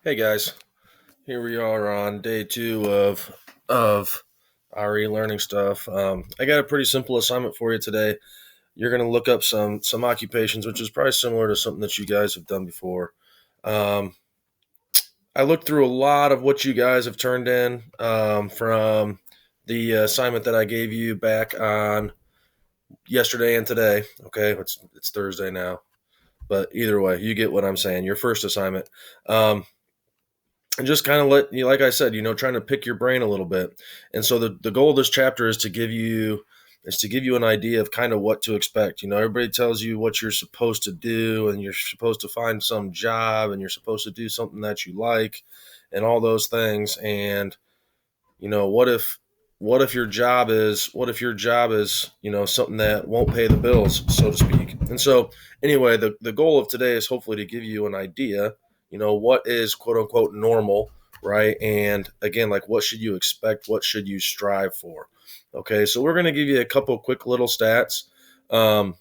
Hey guys, here we are on day two of our e-learning stuff. I got a pretty simple assignment for you today. You're going to look up some occupations, which is probably similar to something that you guys have done before. Um, I looked through a lot of what you guys have turned in from the assignment that I gave you back on yesterday and today. Okay, it's Thursday now, but either way, you get what I'm saying. Your first assignment. And just kind of let you, like I said, trying to pick your brain a little bit. And so the goal of this chapter is to give you an idea of kind of what to expect. Everybody tells you what you're supposed to do, and you're supposed to find some job, and you're supposed to do something that you like, and all those things. And what if your job is something that won't pay the bills, so to speak. And so anyway, the goal of today is hopefully to give you an idea, what is quote unquote normal, right? And again, like, what should you expect, what should you strive for? Okay, so we're going to give you a couple quick little stats, um,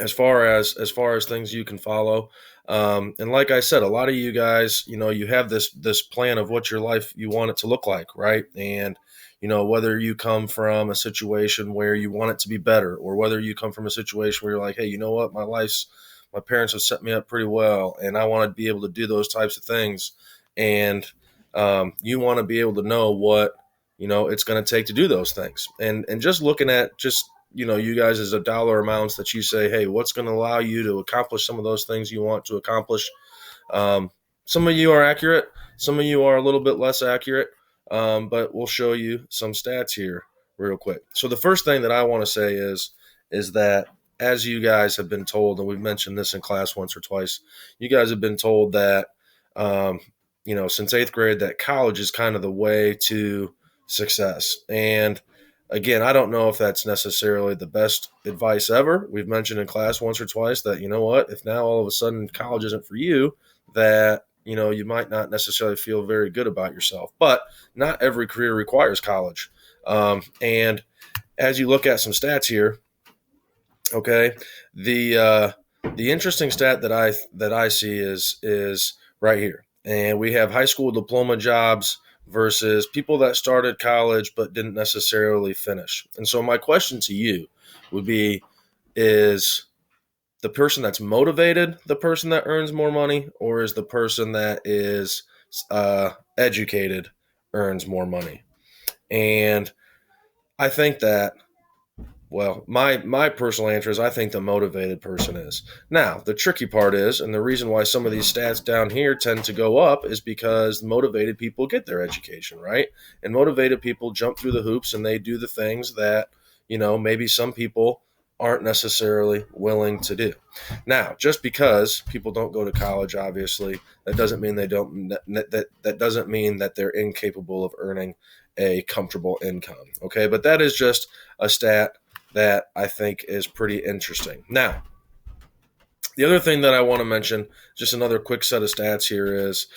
as far as things you can follow. And like I said, a lot of you guys, you have this plan of what your life you want it to look like, right? And whether you come from a situation where you want it to be better, or whether you come from a situation where you're like, hey, you know what, my parents have set me up pretty well, and I want to be able to do those types of things. And you want to be able to know what it's going to take to do those things. And just looking at just you guys as a dollar amounts that you say, hey, what's going to allow you to accomplish some of those things you want to accomplish. Um, some of you are accurate, some of you are a little bit less accurate, but we'll show you some stats here real quick. So the first thing that I want to say is that, as you guys have been told, and we've mentioned this in class once or twice, you guys have been told that since eighth grade, that college is kind of the way to success. And again, I don't know if that's necessarily the best advice ever. We've mentioned in class once or twice that, if now all of a sudden college isn't for you, that, you might not necessarily feel very good about yourself. But not every career requires college. And as you look at some stats here, okay, the interesting stat that I see is right here. And we have high school diploma jobs versus people that started college but didn't necessarily finish. And so my question to you would be, is the person that's motivated the person that earns more money, or is the person that is educated earns more money? And I think that, well, my personal answer is I think the motivated person is. Now, the tricky part is, and the reason why some of these stats down here tend to go up, is because motivated people get their education, right? And motivated people jump through the hoops, and they do the things that, maybe some people aren't necessarily willing to do. Now, just because people don't go to college, obviously, that doesn't mean that doesn't mean that they're incapable of earning a comfortable income. Okay, but that is just a stat that I think is pretty interesting. Now, the other thing that I want to mention, just another quick set of stats here, is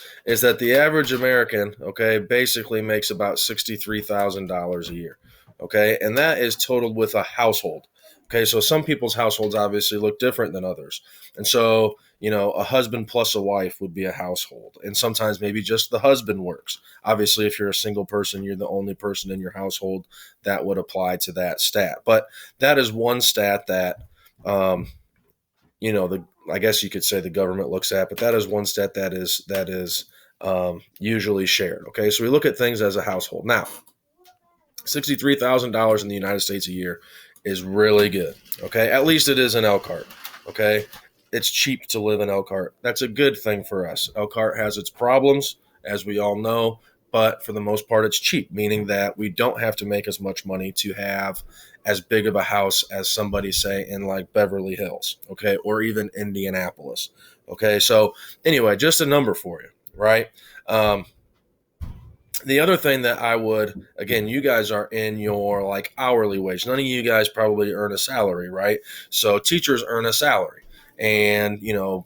that the average American, okay, basically makes about $63,000 a year, okay, and that is totaled with a household. Okay, so some people's households obviously look different than others, and so a husband plus a wife would be a household, and sometimes maybe just the husband works. Obviously, if you're a single person, you're the only person in your household, that would apply to that stat. But that is one stat that um, I guess you could say the government looks at, but that is one stat that is usually shared. Okay, so we look at things as a household. Now, $63,000 in the United States a year is really good. Okay, at least it is in Elkhart. Okay, it's cheap to live in Elkhart. That's a good thing for us. Elkhart has its problems, as we all know, but for the most part, it's cheap, meaning that we don't have to make as much money to have as big of a house as somebody, say, in like Beverly Hills, okay, or even Indianapolis. Okay, so anyway, just a number for you, right? The other thing that I would, again, you guys are in your like hourly wage. None of you guys probably earn a salary, right? So teachers earn a salary. And,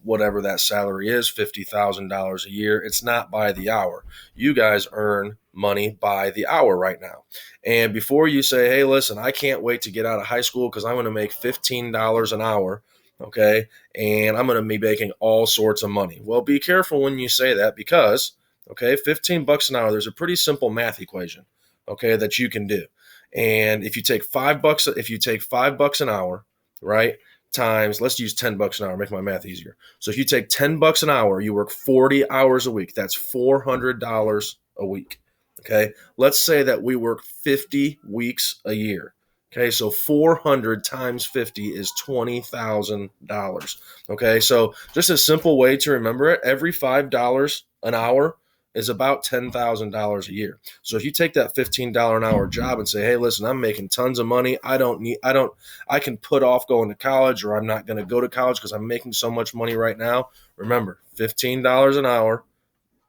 whatever that salary is, $50,000 a year, it's not by the hour. You guys earn money by the hour right now. And before you say, hey, listen, I can't wait to get out of high school because I'm going to make $15 an hour, okay, and I'm going to be making all sorts of money. Well, be careful when you say that because, okay, 15 bucks an hour, there's a pretty simple math equation, okay, that you can do. And if you take $5 an hour, right, times, let's use 10 bucks an hour, make my math easier. So if you take 10 bucks an hour, you work 40 hours a week. That's $400 a week. Okay. Let's say that we work 50 weeks a year. Okay, so 400 times 50 is $20,000. Okay, so just a simple way to remember it, every $5 an hour is about $10,000 a year. So if you take that $15 an hour job and say, hey, listen, I'm making tons of money. I can put off going to college, or I'm not going to go to college because I'm making so much money right now. Remember, $15 an hour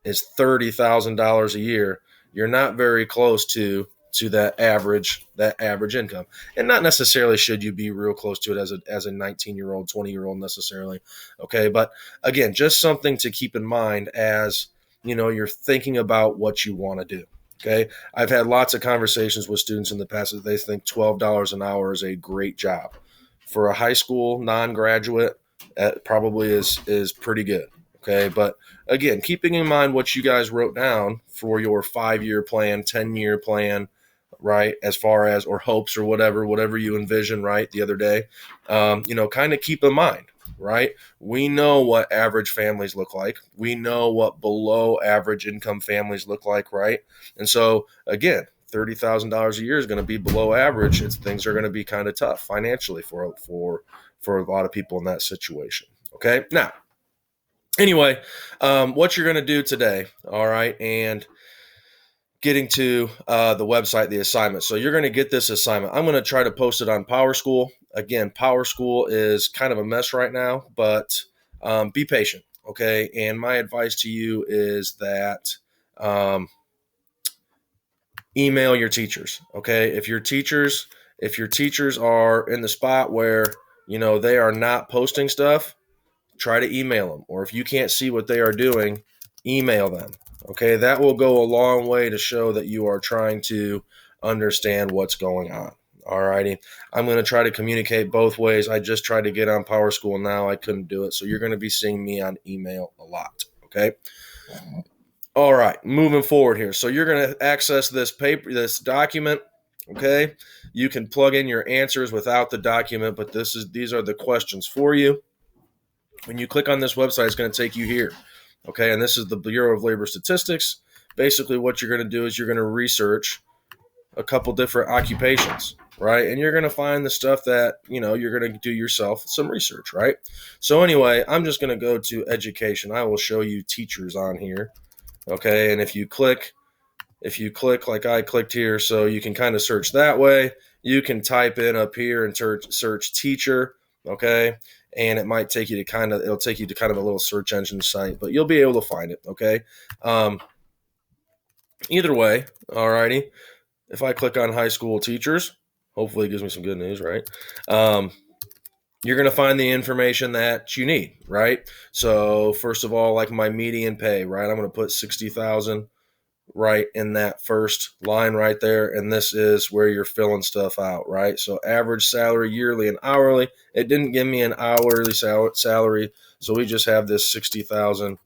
is $30,000 a year. You're not very close to that average income, and not necessarily should you be real close to it as a 19-year-old, 20-year-old necessarily. Okay, but again, just something to keep in mind as you're thinking about what you want to do. Okay, I've had lots of conversations with students in the past that they think $12 an hour is a great job for a high school non-graduate. That probably is pretty good. Okay, but again, keeping in mind what you guys wrote down for your 5-year plan, 10-year plan, right, as far as, or hopes, or whatever you envision, right, the other day, kind of keep in mind, right? We know what average families look like. We know what below average income families look like, right? And so, again, $30,000 a year is going to be below average. Things are going to be kind of tough financially for a lot of people in that situation. Okay, now, anyway, what you're going to do today, all right, and getting to the website, the assignment. So you're going to get this assignment. I'm going to try to post it on PowerSchool. Again, PowerSchool is kind of a mess right now, but be patient, okay? And my advice to you is that email your teachers, okay? If your teachers are in the spot where they are not posting stuff, try to email them. Or if you can't see what they are doing, email them. Okay, that will go a long way to show that you are trying to understand what's going on. All righty. I'm going to try to communicate both ways. I just tried to get on PowerSchool now. I couldn't do it. So you're going to be seeing me on email a lot. Okay. All right. Moving forward here. So you're going to access this this document. Okay. You can plug in your answers without the document, but these are the questions for you. When you click on this website, it's going to take you here. Okay, and this is the Bureau of Labor Statistics. Basically, what you're going to do is you're going to research a couple different occupations, right? And you're going to find the stuff that, you're going to do yourself some research, right? So anyway, I'm just going to go to education. I will show you teachers on here. Okay, and if you click like I clicked here, so you can kind of search that way. You can type in up here and search teacher, okay? And it might take you to kind of a little search engine site, but you'll be able to find it, okay? Either way, alrighty. If I click on high school teachers, hopefully it gives me some good news, right? You're going to find the information that you need, right? So first of all, like my median pay, right? I'm going to put 60,000 right in that first line right there, and this is where you're filling stuff out, right? So average salary, yearly and hourly. It didn't give me an hourly salary, so we just have this 60,000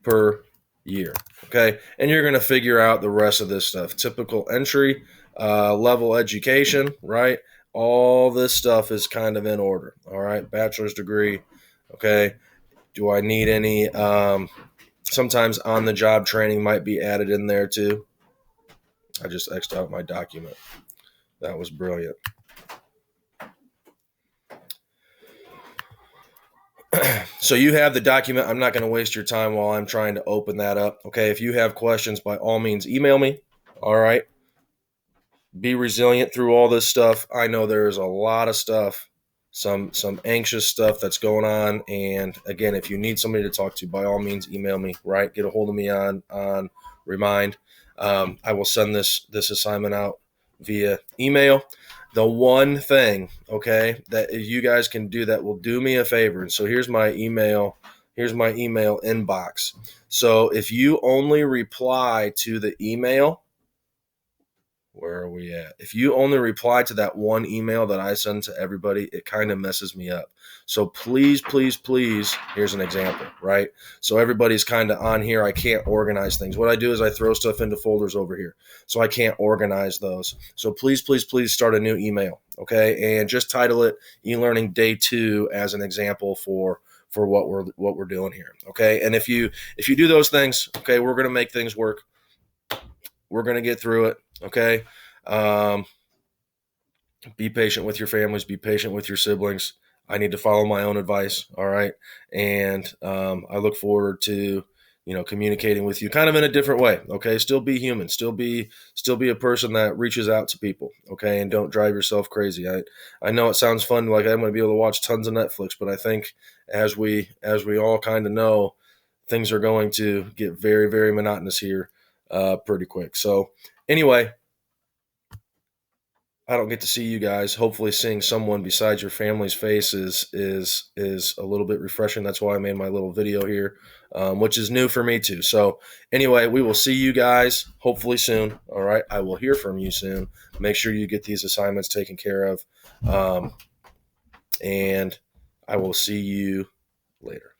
per year, okay? And you're going to figure out the rest of this stuff. Typical entry level education, right? All this stuff is kind of in order, all right? Bachelor's degree, okay? Do I need any sometimes on-the-job training might be added in there too. I just X'd out my document. That was brilliant. So you have the document. I'm not going to waste your time while I'm trying to open that up. Okay, if you have questions, by all means, email me. All right. Be resilient through all this stuff. I know there's a lot of stuff, some anxious stuff that's going on. And again, if you need somebody to talk to, by all means, email me, right? Get a hold of me on Remind. I will send this assignment out via email. The one thing, okay, that you guys can do that will do me a favor. And so here's my email inbox. So if you only reply to the email, Where are we at? If you only reply to that one email that I send to everybody, it kind of messes me up. So please, please, please, here's an example, right? So everybody's kind of on here. I can't organize things. What I do is I throw stuff into folders over here. So I can't organize those. So please, please, please start a new email, okay? And just title it eLearning Day 2 as an example for what we're doing here, okay? And if you do those things, okay, we're going to make things work. We're going to get through it. Okay. Um, be patient with your families. Be patient with your siblings. I need to follow my own advice. All right. And I look forward to, communicating with you kind of in a different way. Okay. Still be human. Still be a person that reaches out to people. Okay. And don't drive yourself crazy. I know it sounds fun. Like I'm going to be able to watch tons of Netflix, but I think as we all kind of know, things are going to get very, very monotonous here pretty quick. So anyway, I don't get to see you guys. Hopefully, seeing someone besides your family's face is a little bit refreshing. That's why I made my little video here, which is new for me too. So anyway, we will see you guys hopefully soon. All right, I will hear from you soon. Make sure you get these assignments taken care of, and I will see you later.